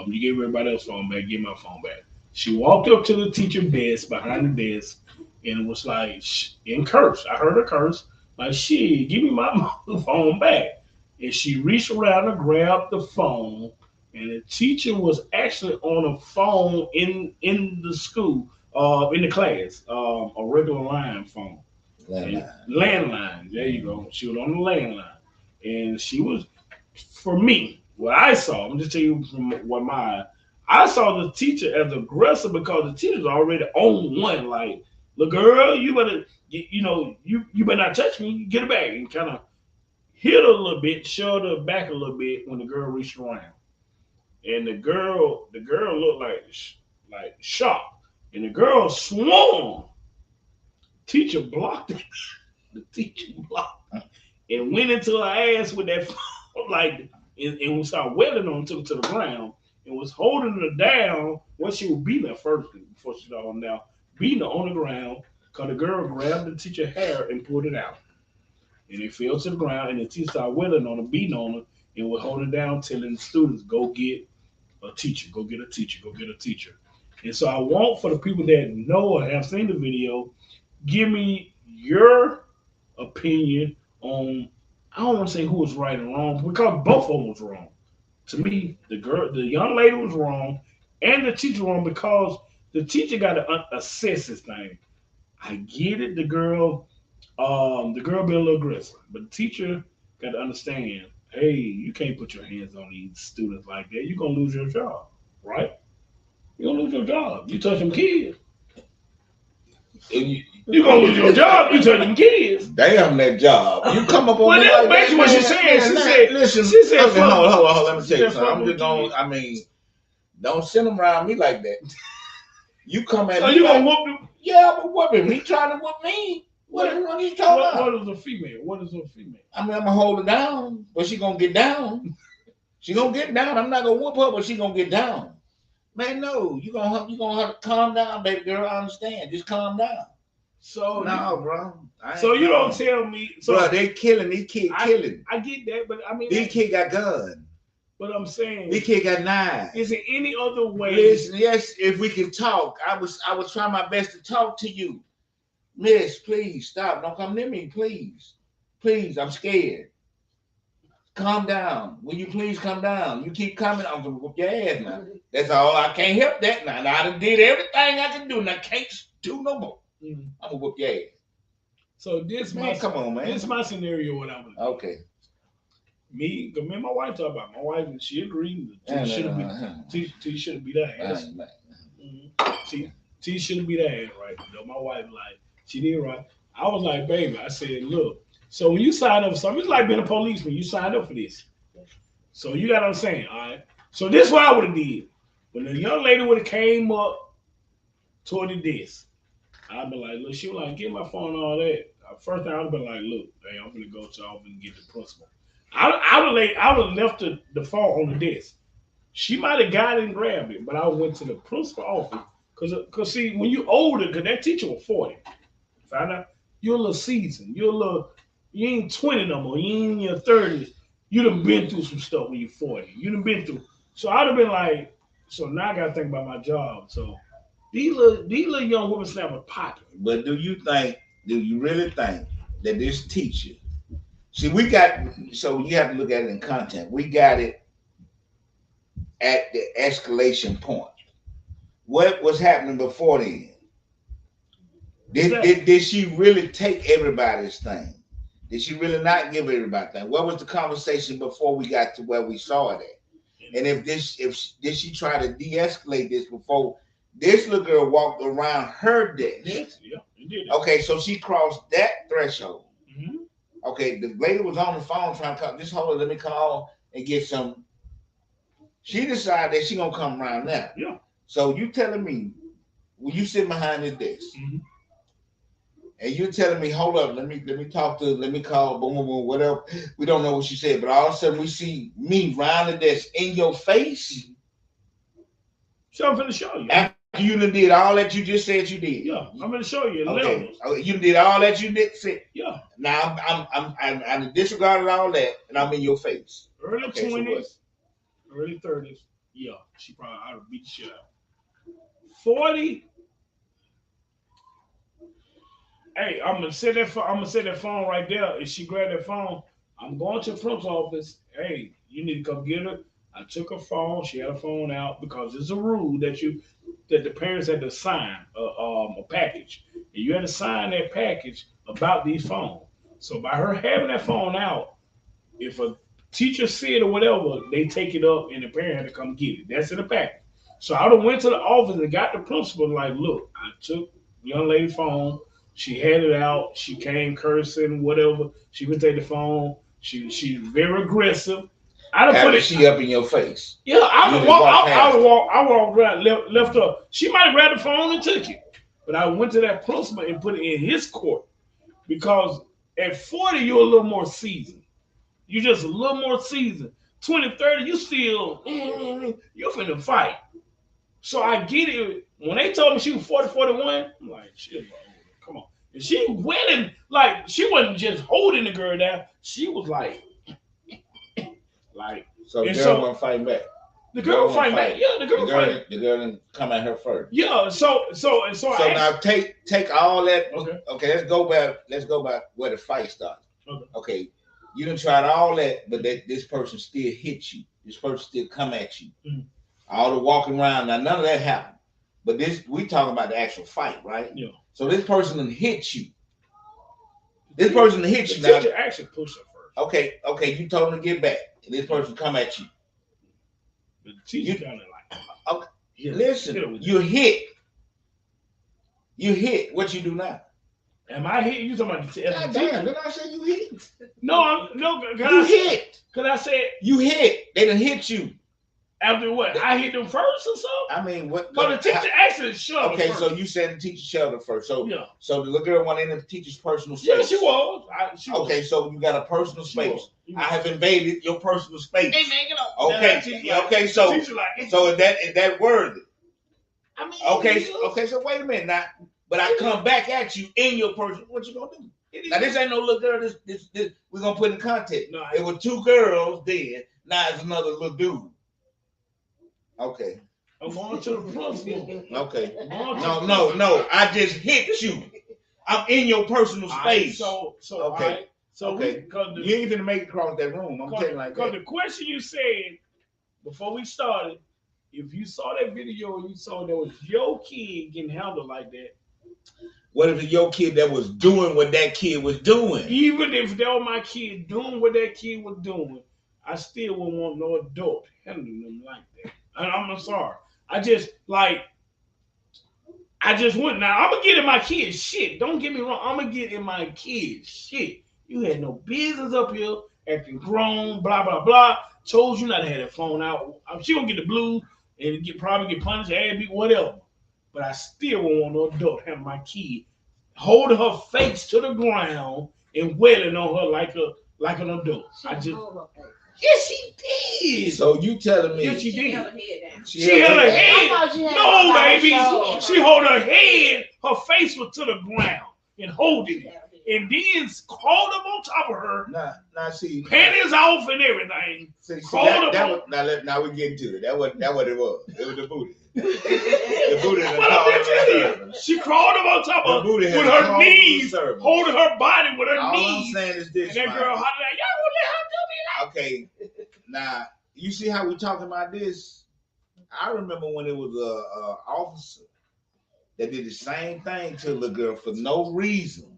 You gave everybody else phone back, give my phone back. She walked up to the teacher's desk, behind the desk, and it was like, in curse. I heard her curse, like, shit, give me my phone back. And she reached around and grabbed the phone, and the teacher was actually on a phone in the school, in the class, a regular line phone. Landline. There you go. She was on the landline. And she was, for me, what I saw, I'm just telling you from what I saw the teacher as aggressive because the teacher's already on one. Like, look, girl, you better, you better not touch me. Get it back. And kind of hit her a little bit, shoved her back a little bit when the girl reached around. And the girl looked like shocked. And the girl swung. Teacher blocked it. The teacher blocked it and went into her ass with that phone, like, and we started wailing on her, took her to the ground, and was holding her down when she was beating her first before she got on down, beating her on the ground, because the girl grabbed the teacher's hair and pulled it out. And it fell to the ground, and the teacher started wailing on her, beating on her, and was holding down, telling the students, go get a teacher, go get a teacher, go get a teacher. And so I want, for the people that know or have seen the video, give me your opinion on, I don't want to say who was right and wrong, because both of them was wrong. To me, the young lady was wrong, and the teacher wrong, because The teacher got to assess this thing. I get it. The girl been a little aggressive, but the teacher got to understand. Hey, you can't put your hands on these students like that. You're gonna lose your job, right? You're gonna lose your job. You touch them kids. And You're gonna lose your job. You touch them kids. damn that job. You come up on Well, me that's like basically what she said. She said, listen, she said, okay, hold on, let me tell you said, something. I'm just going, I mean, don't send them around me like that. You come at so me you like, gonna whoop them? yeah, but whooping me, trying to whoop me. What are you talking about? What is a female? What is a female? I mean, I'm gonna hold her down, but she gonna get down. She gonna get down. I'm not gonna whoop her, but she gonna get down. Man, no, you gonna have to calm down, baby girl. I understand. Just calm down. So No, bro. So you don't tell me. So bro, they killing these kids. Killing. I get that, but I mean, These kids got guns. But I'm saying, these kids got knives. Is there any other way? Listen, yes, if we can talk, I was trying my best to talk to you, Miss. Please stop. Don't come near me, please. Please, I'm scared. Calm down. Will you please calm down? You keep coming, I'm gonna whoop your ass now. That's all. I can't help that now. I done did everything I can do, and I can't do no more. I'm gonna whoop your ass. So this man, come on, man. This is my scenario. What I would do. Okay. Me and my wife talk about. My wife, she agreed. T shouldn't be that ass. T shouldn't be that ass, right? You know, my wife like she did right. I was like, baby, I said, look. So when you sign up for something, it's like being a policeman. You signed up for this. So you got what I'm saying, all right? So this is what I would have did. When the young lady would have came up toward the desk, I'd be like, look, she was like, get my phone and all that. First thing I would have been like, look, hey, I'm gonna go to the office and get the principal. I would have left the phone on the desk. She might have got it and grabbed it, but I went to the principal office. Cause see, when you older, cause that teacher was 40. Find out you're a little seasoned. You ain't 20 no more. You ain't in your 30s. You done been through some stuff when you're 40. You done been through. So I'd have been like, so now I gotta think about my job. So these little young women snap pocket. But do you really think that this teacher, so you have to look at it in content. We got it at the escalation point. What was happening before then? Did she really take everybody's thing? Did she really not give everybody thing? What was the conversation before we got to where we saw it at? And did she try to de-escalate this before this little girl walked around her desk? Yes, yeah, it did. Okay, so she crossed that threshold. Mm-hmm. Okay, the lady was on the phone trying to call. Just hold on, let me call and get some. She decided that she gonna come around now. Yeah. So you telling me when you sit behind this desk, and you're telling me, hold up, let me call, boom, boom, boom, whatever. We don't know what she said, but all of a sudden we see me round the desk in your face. So I'm gonna show you. After you done did all that you just said you did. Yeah, I'm gonna show you. Okay. You did all that you did say. Yeah. Now I'm disregarded all that, and I'm in your face. Early 20s, early 30s. Yeah, she probably ought to beat the shit out. 40. Hey, I'm gonna set that phone right there. If she grab that phone, I'm going to the principal's office. Hey, you need to come get her. I took her phone. She had her phone out because it's a rule that the parents had to sign a package, and you had to sign that package about these phones. So by her having that phone out, if a teacher see it or whatever, they take it up, and the parent had to come get it. That's in the package. So I went to the office and got the principal. Like, look, I took the young lady's phone. She had it out. She came cursing, whatever. She would take the phone. She's very aggressive. I done put it. She up in your face. Yeah, I walked around, left her. She might have grabbed the phone and took it, but I went to that principal and put it in his court because at 40 you're a little more seasoned. You're just a little more seasoned. 20, 30, you still you're finna fight. So I get it. When they told me she was 40, 41, I'm like, shit, come on. And she went and like she wasn't just holding the girl down. She was like. So the girl won't fight back. The girl fight back. Yeah, the girl fight. The girl didn't come at her first. Yeah. So now take all that. Okay. Let's go back where the fight started. Okay. You done tried all that, but this person still hit you. This person still come at you. Mm-hmm. All the walking around. Now none of that happened. But we talking about the actual fight, right? Yeah. So this person done hit you. This person done hit you The now. teacher actually pushed her first. Okay, you told him to get back. And this person come at you. The teacher kind of like, okay. Listen, you hit. You hit. What you do now? Am I hitting you? Talking about the God damn, did I say you hit? No, you hit. Because I said you hit. They done hit you. After what? I hit them first or something? I mean, what? But the teacher actually shoved okay, her so first. you said the teacher shoved her first. So yeah. So the little girl went in the teacher's personal space. Yeah, she was. Okay, so you got a personal space. I have invaded your personal space. Hey, man, get up. Okay, so is that worthy? I mean, okay, so wait a minute now. But I come back at you in your person. What you gonna do? Now this ain't no little girl. This we're gonna put in context. No, it was two girls then. Now it's another little dude. Okay. I'm going to the principal. Okay. No. I just hit you. I'm in your personal space. Right, so okay. Right. So okay. You ain't gonna make it across that room. I'm telling you like that. Because the question you said before we started, if you saw that video and you saw there was your kid getting handled like that. What if it's your kid that was doing what that kid was doing? Even if that was my kid doing what that kid was doing, I still wouldn't want no adult handling them like that. And I'm sorry. I just wouldn't. Now, I'm going to get in my kid's shit. Don't get me wrong. I'm going to get in my kid's shit. You had no business up here acting grown, blah, blah, blah. Told you not to have that phone out. She going to get the blue and probably get punished, ass beat, whatever. But I still won't want no adult have my kid holding her face to the ground and wailing on her like an adult. Yes, she did. So you telling me? Yes, she did. Held her head down. She held her head. No, baby. She held her head. Her face was to the ground and holding it. And then crawled up on top of her. Now see. Panties off and everything. Now we getting to it. That what it was. It was the booty. The booty. She crawled up on top of her with her knees, holding her body with her knees. All I'm saying is this. And that girl hollered out, y'all gonna let her do me like okay. Now you see how we talking about this? I remember when it was a officer that did the same thing to a little girl for no reason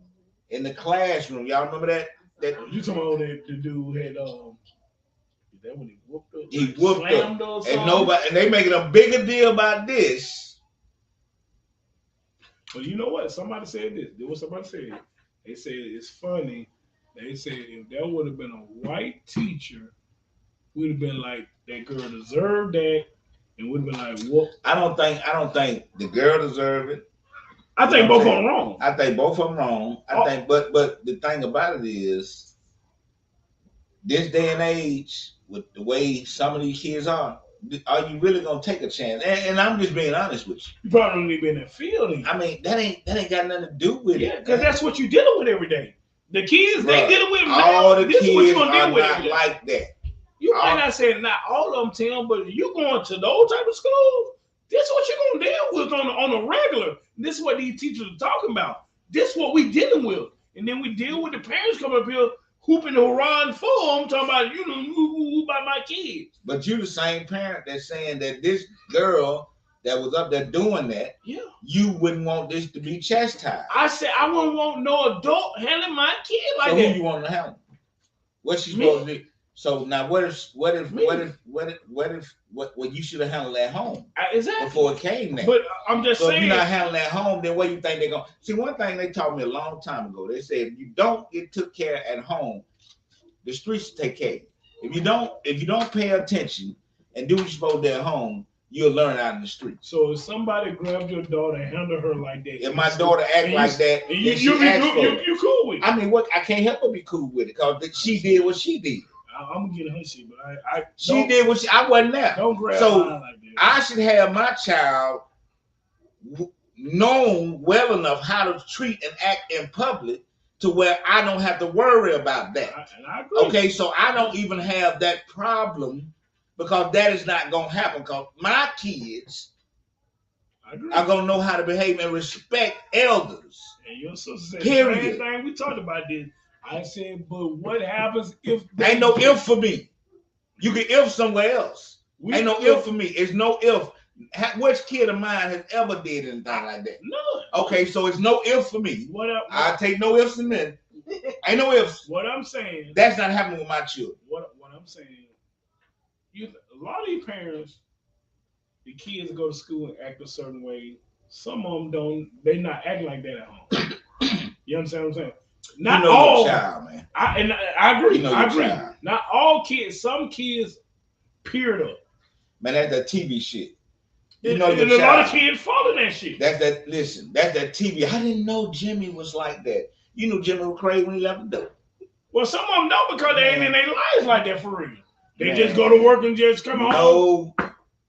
in the classroom. Y'all remember that? You talking about the dude had that when he whooped her? He whooped her. And they making a bigger deal about this. But you know what? Somebody said this. There was somebody said. They said it's funny. They said if there would have been a white teacher, we'd have been like, that girl deserved that, and would have been like, what? I don't think the girl deserved it. I think both of them wrong. I think both of them wrong. But the thing about it is, this day and age, with the way some of these kids are you really gonna take a chance? And I'm just being honest with you. You probably don't even in that field. I mean, that ain't got nothing to do with it. Yeah, because that's what you're dealing with every day. The kids, they dealing with all the this kids is what you're gonna deal with not like that. You might not say not all of them, Tim, but you going to those type of schools, this is what you're gonna deal with on a regular. This is what these teachers are talking about. This is what we dealing with. And then we deal with the parents coming up here hooping the hurrah for them, talking about, who about my kids. But you the same parent that's saying that this girl that was up there doing that, you wouldn't want this to be chastised. I said I wouldn't want no adult handling my kid like that. So who you want to handle? What's she supposed to do? So now what if you should have handled at home exactly before it came there? But I'm just saying, if you're not handling at home, then what do you think they're gonna see? One thing they taught me a long time ago, they said if you don't get took care at home, the streets take care of you. If you don't pay attention and do what you're supposed to do at home, you'll learn out in the street. So if somebody grabbed your daughter and handled her like that, if my daughter act like that, you cool with it. I mean, what? I can't help but be cool with it because she did what she did. I'm gonna get her shit, but she did what I wasn't there. Don't grab so mine like that. I should have my child known well enough how to treat and act in public to where I don't have to worry about that. I agree. Okay, so I don't even have that problem because that is not gonna happen. Because my kids are gonna know how to behave and respect elders. And your sister said the same thing. We talked about this. I said, but what happens if ain't no if for me? You can if somewhere else. Ain't no if for me. It's no if. Which kid of mine has ever did anything like that? None. Okay, so it's no ifs for me. I take no ifs and men. Ain't no ifs. What I'm saying. That's not happening with my children. What I'm saying. A lot of these parents, the kids go to school and act a certain way. Some of them don't. They not acting like that at home. You understand what I'm saying? Not all. Your child, man. I agree. I agree. Child. Not all kids. Some kids peered up. Man, that's that TV shit. And a lot of kids follow that shit. That's that. Listen, that's that TV. I didn't know Jimmy was like that. You knew Jimmy was crazy when he left the door. Well, some of them don't because they ain't in their lives like that for real. They just go to work and just come home. No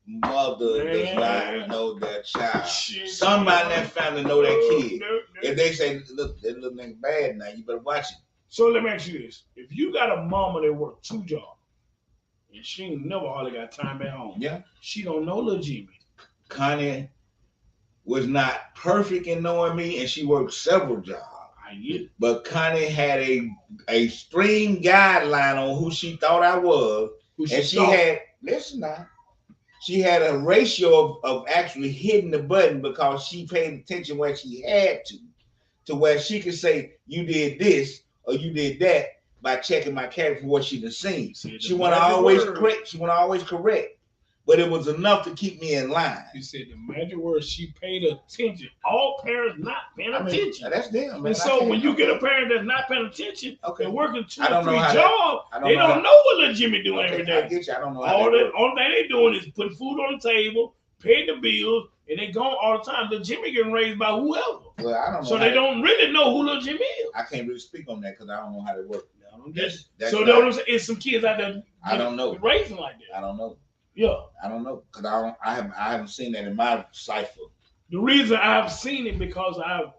mother does not know their child. Somebody in that family know their kid. If they say, look, that little nigga bad now, you better watch it. So let me ask you this. If you got a mama that work 2 jobs and she ain't never hardly got time at home, she don't know little Jimmy. Connie was not perfect in knowing me and she worked several jobs. I get it. But Connie had a string guideline on who she thought I was. And she had, listen now, she had a ratio of actually hitting the button because she paid attention where she had to where she could say, you did this or you did that by checking my character for what she done seen. She wasn't always correct. She wasn't always correct. But it was enough to keep me in line. You said the magic word, she paid attention. All parents not paying attention. That's them, man. And so when you get a parent that's not paying attention, they're working 2 or 3 jobs, they don't know what little Jimmy doing every day. I get you. I don't know all thing they doing is putting food on the table, paying the bills, and they gone all the time. Little Jimmy getting raised by whoever. Well, I don't know. So they don't really know who little Jimmy is. I can't really speak on that because I don't know how they work. So there's some kids out there. I don't know. Raising like that. I don't know. Yeah, I don't know because I haven't seen that in my cipher. The reason I've seen it because I'm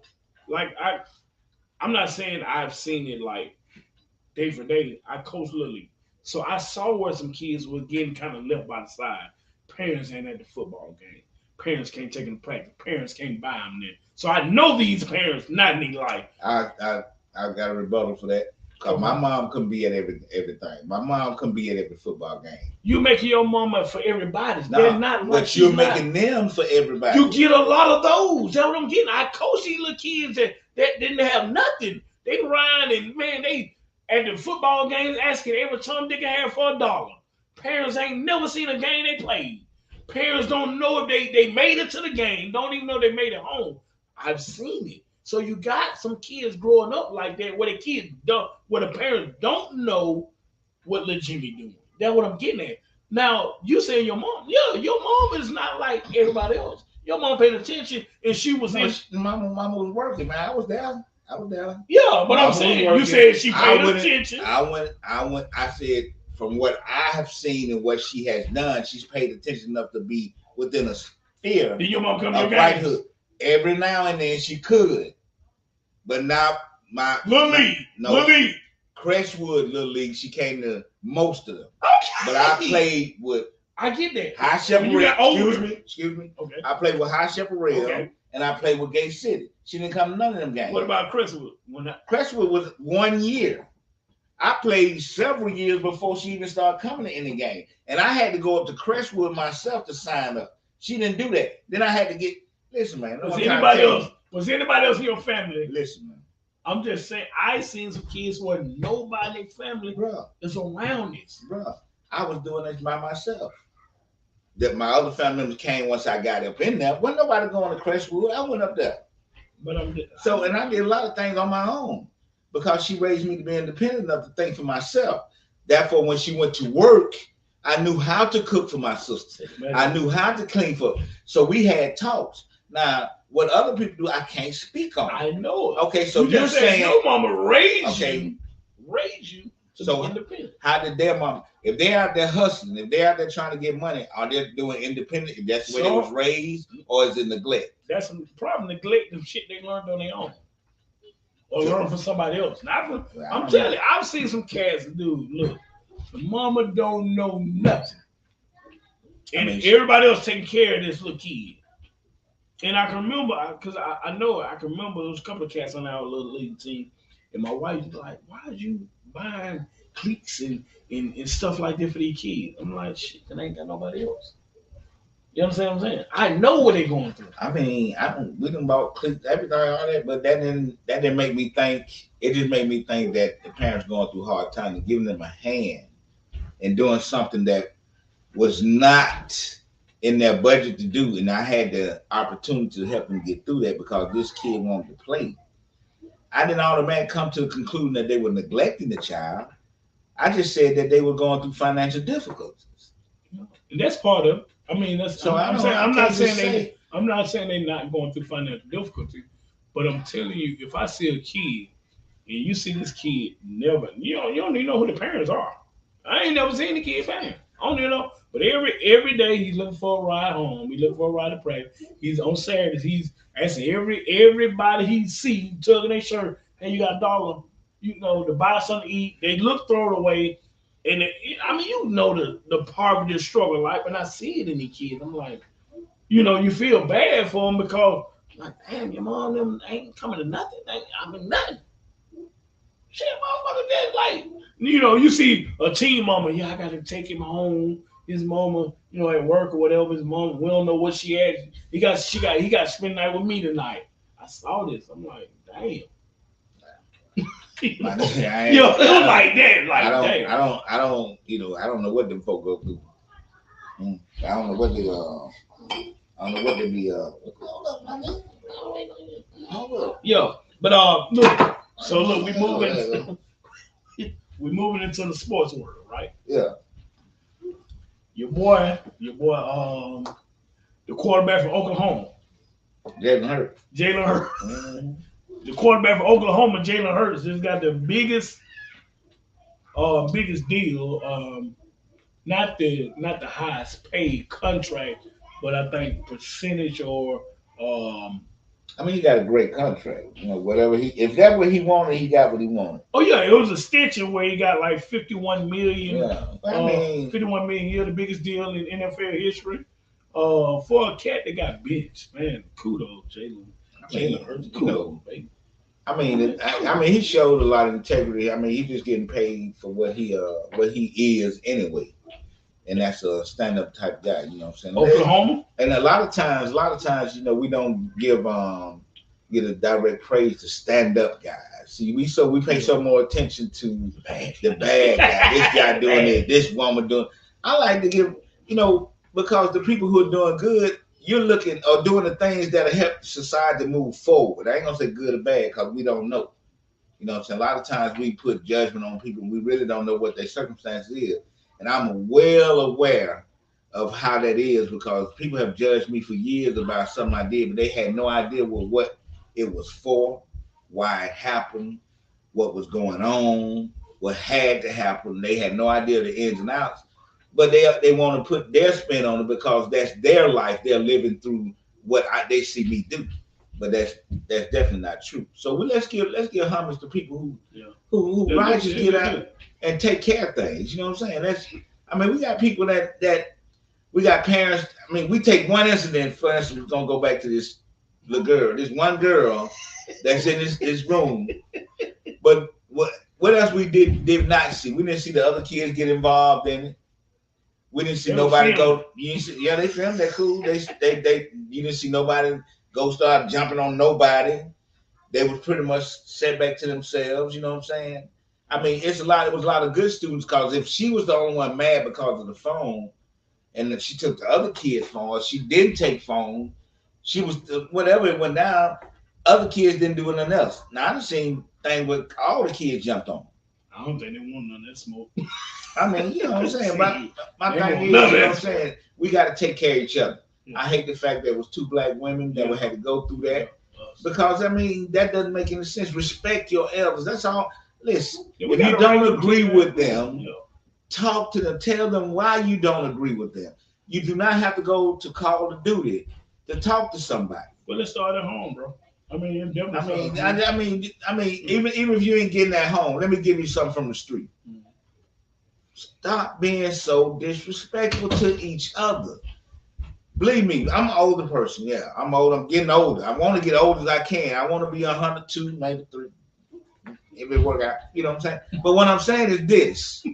not saying I've seen it like day for day. I coach Little League, so I saw where some kids were getting kind of left by the side. Parents ain't at the football game. Parents can't take them to practice. Parents can't buy them there. So I know these parents not in their life. I've got a rebuttal for that. Cause my mom couldn't be at everything. My mom couldn't be at every football game. You making your mama for everybody. No, they're not like but you're making them for everybody. You get a lot of those. That's what I'm getting. I coach these little kids that didn't have nothing. They run and man, they at the football games asking every time they can have for $1. Parents ain't never seen a game they played. Parents don't know if they made it to the game. Don't even know they made it home. I've seen it. So you got some kids growing up like that where the parents don't know what little Jimmy doing. That's what I'm getting at. Now, you saying your mom, your mom is not like everybody else. Your mom paid attention and she was Mama was working, man. I was there. Yeah, but I'm saying you said she paid attention. I said from what I have seen and what she has done, she's paid attention enough to be within a sphere. Did your mom come to your games? Every now and then she could. But now my Little League. Crestwood Little League, she came to most of them. Okay. But I played with I get that. High Chaparral. Excuse me. Okay. I played with High Chaparral and I played with Gay City. She didn't come to none of them games. What about Crestwood? Crestwood was 1 year. I played several years before she even started coming to any game. And I had to go up to Crestwood myself to sign up. She didn't do that. Then I had to get listen, man. Was anybody else in your family? Listen, man. I'm just saying, I seen some kids where nobody in family is around this. Bro, I was doing this by myself. That my other family members came once I got up in there. Wasn't nobody going to Crestwood. I went up there. But and I did a lot of things on my own because she raised me to be independent enough to think for myself. Therefore, when she went to work, I knew how to cook for my sister. I knew how to clean for her. So we had talks. Now, what other people do, I can't speak on. I know. Okay, so you're saying your mama raised you to be independent. How did their mama, if they're out there hustling, if they're out there trying to get money, are they doing independent? If that's the way they was raised, or is it neglect? That's the problem. Neglect the shit they learned on their own. Or learn from somebody else. I'm telling you, I've seen some cats, dude, look, the mama don't know nothing. And everybody else taking care of this little kid. And I can remember, because I can remember there was a couple of cats on our little league team, and my wife was like, why are you buying cleats and stuff like that for these kids? I'm like, shit, that ain't got nobody else. You understand what I'm saying? I know what they're going through. I mean, I don't. We done bought clips, everything, all that, but that didn't make me think. It just made me think that the parents going through hard time and giving them a hand and doing something that was not in their budget to do, and I had the opportunity to help them get through that because this kid wanted to play. I didn't automatically come to the conclusion that they were neglecting the child. I just said that they were going through financial difficulties. And that's part of it. I mean, that's So I'm I saying I'm not saying say, I'm not saying they're not going through financial difficulty, but I'm telling you, if I see a kid and you see this kid never, you don't even know who the parents are. I ain't never seen the kid parent. I don't even know. But every day he's looking for a ride home. He's looking for a ride to practice. He's on Saturdays. He's asking everybody he see tugging their shirt. Hey, you got a dollar? To buy something to eat. They look throw it away. And I mean, the poverty, the struggle, like when I see it in these kids, I'm like, you feel bad for them because, like, damn, your mom them ain't coming to nothing. I mean, nothing. Shit, motherfucker, that like, you see a teen mama, yeah, I gotta take him home. His mama, at work or whatever. His mom, we don't know what she had. He got to spend the night with me tonight. I saw this. I'm like, damn. like, like that, like damn. I don't know what them folk go through. I don't know what they I don't know what they be Yo, but look. So look, we moving into the sports world, right? Yeah. Your boy, the quarterback from Oklahoma, Jalen Hurts. Mm-hmm. The quarterback from Oklahoma, Jalen Hurts, just got the biggest deal. Not the highest paid contract, but I think percentage or I mean, he got a great contract. Whatever if that's what he wanted, he got what he wanted. Oh yeah, it was a extension where he got like 51 million. Yeah, I mean, 51 million a year, the biggest deal in NFL history. For a cat that got benched, man, kudos, Jalen Hurts. Kudos, baby. I mean, he showed a lot of integrity. I mean, he's just getting paid for what he is anyway, and that's a stand-up type guy. You know what I'm saying? Oklahoma. And a lot of times, we don't give get a direct praise to stand-up guys. See, we pay so more attention to the bad guy. This guy doing it. This woman doing. I like to give because the people who are doing good, you're looking or doing the things that help society move forward. I ain't gonna say good or bad because we don't know. You know what I'm saying? A lot of times we put judgment on people and we really don't know what their circumstances is. And I'm well aware of how that is because people have judged me for years about something I did, but they had no idea what it was for, why it happened, what was going on, what had to happen. They had no idea the ins and outs. But they want to put their spin on it because that's their life. They're living through what they see me do, but that's definitely not true. So let's give homage to people who righteous get out and take care of things. You know what I'm saying? We got people that we got parents. I mean, we take one incident. For instance, we're gonna go back to this little girl. This one girl that's in this room. But what else we did not see? We didn't see the other kids get involved in it. We didn't see nobody go. They filmed. They're cool. You didn't see nobody go start jumping on nobody. They was pretty much set back to themselves. You know what I'm saying? I mean, it was a lot of good students because if she was the only one mad because of the phone, and if she took the other kid's phone, or she didn't take phone, she was whatever it went down. Other kids didn't do nothing else. Now I've seen things where all the kids jumped on. I don't think they want none of that smoke. I mean, you know what I'm saying? My thing is, you know what I'm saying? We got to take care of each other. Yeah. I hate the fact that it was two black women that had to go through that. Because, I mean, that doesn't make any sense. Respect your elders. That's all. Listen, if you don't agree with them, talk to them. Tell them why you don't agree with them. You do not have to go to Call of Duty to talk to somebody. Well, let's start at home, bro. I mean, even if you ain't getting at home, let me give you something from the street. Stop being so disrespectful to each other. Believe me, I'm an older person. Yeah, I'm old. I'm getting older. I want to get old as I can. I want to be 102, maybe 3. If it work out, you know what I'm saying? But what I'm saying is this.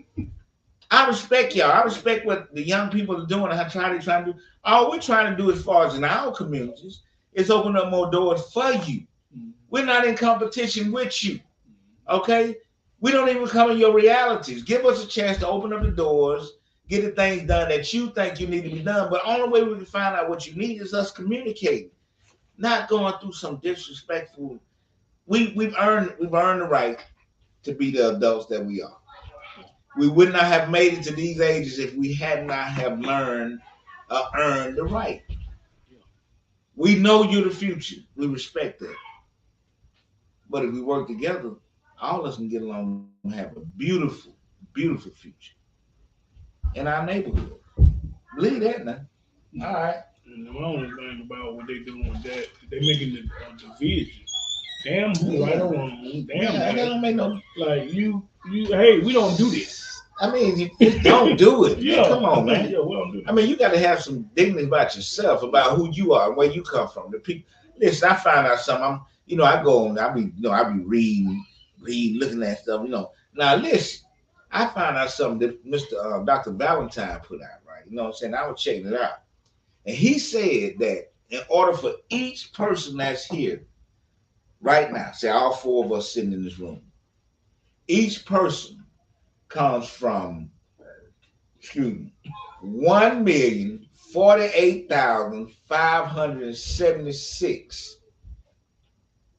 I respect y'all. I respect what the young people are doing and how trying to do. All we're trying to do as far as in our communities is open up more doors for you. We're not in competition with you. Okay? We don't even come in your realities. Give us a chance to open up the doors, get the things done that you think you need to be done. But the only way we can find out what you need is us communicating, not going through some disrespectful. We've earned the right to be the adults that we are. We would not have made it to these ages if we had not have learned earned the right. We know you're the future. We respect that. But if we work together, all of us can get along and have a beautiful, beautiful future in our neighborhood. Believe that now. All right. And the only thing about what they doing with that, they making the division. Damn who right or wrong. Damn that don't make no. Like you. Hey, we don't do this. I mean, you don't do it. Yeah, Come on, man. Yeah, we don't do that. I mean, you got to have some dignity about yourself, about who you are, and where you come from. The people. Listen, I find out something. I go on. I be reading, looking at stuff. Now listen, I found out something that Mr. Dr. Valentine put out. Right, you know what I'm saying? I was checking it out, and he said that in order for each person that's here right now, say all four of us sitting in this room, each person comes from, 1,048,576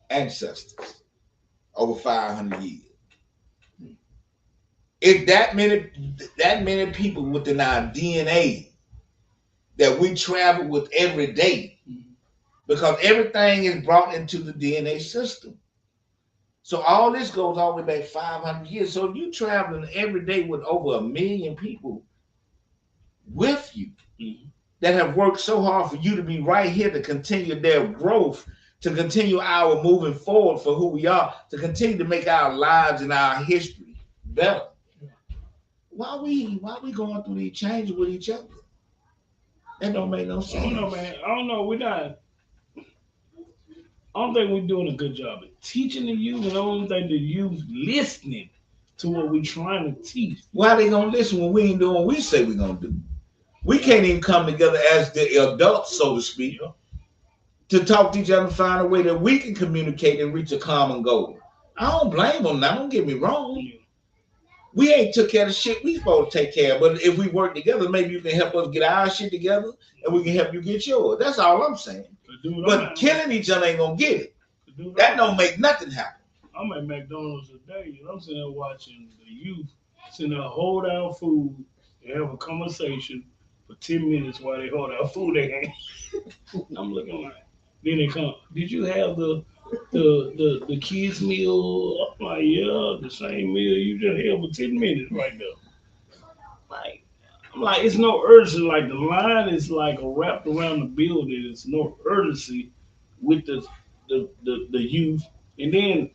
ancestors over 500 years. If that many people within our DNA that we travel with every day, because everything is brought into the DNA system. So all this goes all the way back 500 years. So you traveling every day with over 1 million people with you that have worked so hard for you to be right here to continue their growth, to continue our moving forward for who we are, to continue to make our lives and our history better. Why we going through these changes with each other? That don't make no sense. I don't know, man. I don't know. We're not. I don't think we're doing a good job of teaching the youth, and I don't think the youth listening to what we're trying to teach. Why they gonna listen when we ain't doing what we say we're gonna do? We can't even come together as the adults, so to speak, to talk to each other and find a way that we can communicate and reach a common goal. I don't blame them now, don't get me wrong. We ain't took care of the shit we supposed to take care of, but if we work together, maybe you can help us get our shit together and we can help you get yours. That's all I'm saying. But killing each other ain't gonna get it. That don't make nothing happen. I'm at McDonald's today and I'm sitting there watching the youth sitting there hold out food and have a conversation for 10 minutes while they hold out food they hand. I'm looking like, then they come, did you have the kids meal? I'm like, yeah, the same meal you just had for 10 minutes right there. Like, I'm like, it's no urgency. Like the line is like wrapped around the building. It's no urgency with the youth. And then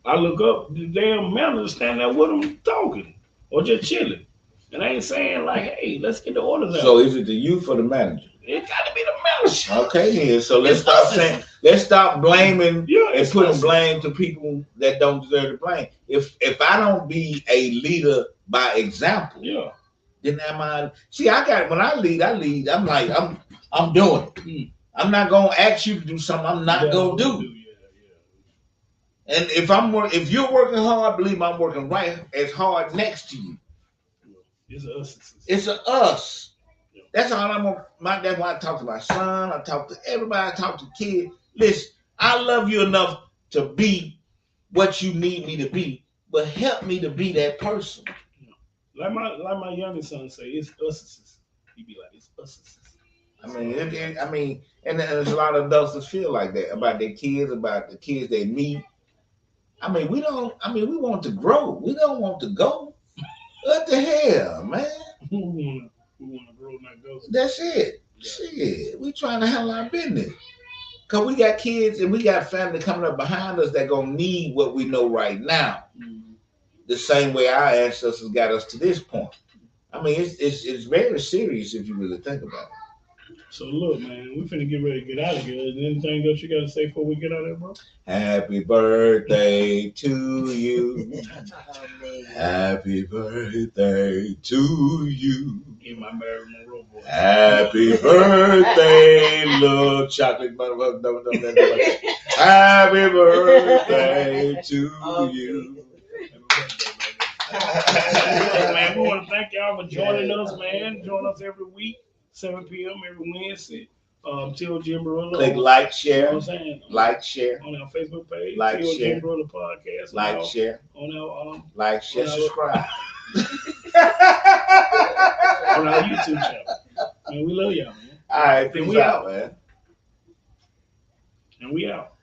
I look up, the damn manager standing there with them talking or just chilling. And I ain't saying like, hey, let's get the orders out. So is it the youth or the manager? It got to be the manager. Okay, yeah. So let's stop blaming and putting blame to people that don't deserve the blame. If I don't be a leader by example, then am I? See, when I lead. I'm like, I'm doing it. I'm not gonna ask you to do something I'm not gonna do. And if you're working hard, believe me, I'm working right as hard next to you. It's us. It's a us. That's all that's why I talk to my son. I talk to everybody. I talk to kids. Listen, I love you enough to be what you need me to be, but help me to be that person. Like my youngest son say, it's us. He be like, it's us. And there's a lot of adults that feel like that about their kids, about the kids they meet. We want to grow. We don't want to go. What the hell, man? We want to grow, not go. That's it. Yeah. Shit, we trying to handle our business. Because we got kids and we got family coming up behind us that going to need what we know right now. The same way our ancestors got us to this point. It's very serious if you really think about it. So look, man, we finna get ready to get out of here. Is there anything else you gotta say before we get out of here, bro? Happy birthday to you. Happy birthday to you. In my Mary Monroe voice. Happy birthday, little chocolate motherfucker. Happy birthday to you. Man, we want to thank y'all for joining us, man. Join us every week, 7 p.m. every Wednesday. T.O.G. Umbrella. Click like, You know share, what I'm saying? like, share, On our Facebook page, like, T.O.G. share, Umbrella Podcast. like, share, On our like, share, subscribe. on our YouTube channel. Man, we love y'all, man. All right, And peace we out, man. And we out.